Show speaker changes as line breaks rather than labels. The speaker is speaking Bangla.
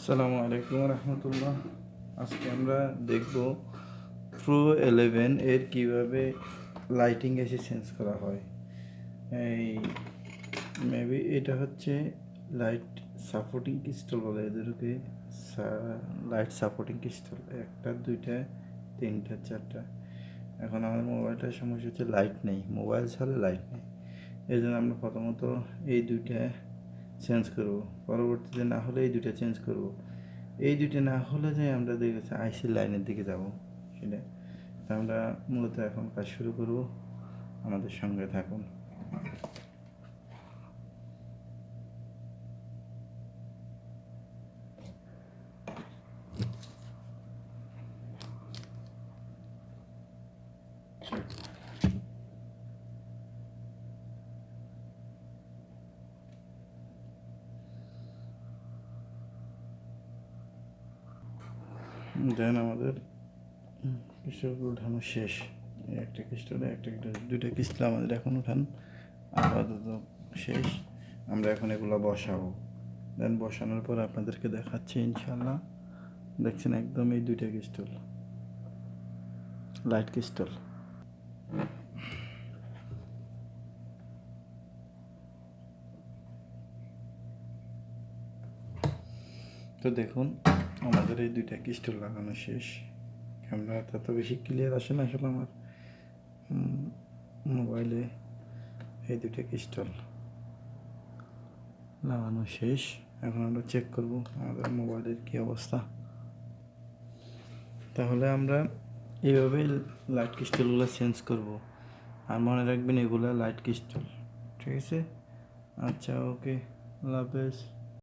আসসালামু আলাইকুম রহমতুল্লাহ। আজকে আমরা দেখব প্রো 11 এর কীভাবে লাইটিং এসে চেঞ্জ করা হয়। এই মেবি এটা হচ্ছে লাইট সাপোর্টিং ক্রিস্টাল বলে এদেরকে। লাইট সাপোর্টিং ক্রিস্টাল একটা দুইটা তিনটা চারটা। এখন আমার মোবাইলটার সমস্যা হচ্ছে লাইট নেই, মোবাইল ছাড়া লাইট নেই। এই জন্য আমরা প্রথমত এই দুইটা চেঞ্জ করব, পরবর্তীতে না হলে এই দুইটা চেঞ্জ করব। এই দুইটা না হলে যে আমরা দেখেছি আইসি লাইনের দিকে যাব, সেটা আমরা মূলত এখন কাজ শুরু করব। আমাদের সঙ্গে থাকুন। দেন আমাদের ক্রিস্টালগুলো উঠানো শেষ। একটা ক্রিস্টালে দুইটা ক্রিস্টাল আমাদের এখন উঠানো আপাতত শেষ। আমরা এখন এগুলো বসাবো। দেন বসানোর পর আপনাদেরকে দেখাচ্ছি ইনশাল্লাহ। দেখছেন একদম এই দুইটা ক্রিস্টাল লাইট ক্রিস্টাল। তো দেখুন আমাদের এই দুইটা ক্রিস্টাল লাগানো শেষ। ক্যামেরাটা তো বেশি ক্লিয়ার আসে না আসলে আমার মোবাইলে। এই দুইটা ক্রিস্টাল লাগানো শেষ। এখন আমরা চেক করব আমাদের মোবাইলের কী অবস্থা। তাহলে আমরা এইভাবে লাইট ক্রিস্টালগুলো চেঞ্জ করব। আর মনে রাখবেন এগুলো লাইট ক্রিস্টাল, ঠিক আছে? আচ্ছা, ওকে, আল্লাহ হাফেজ।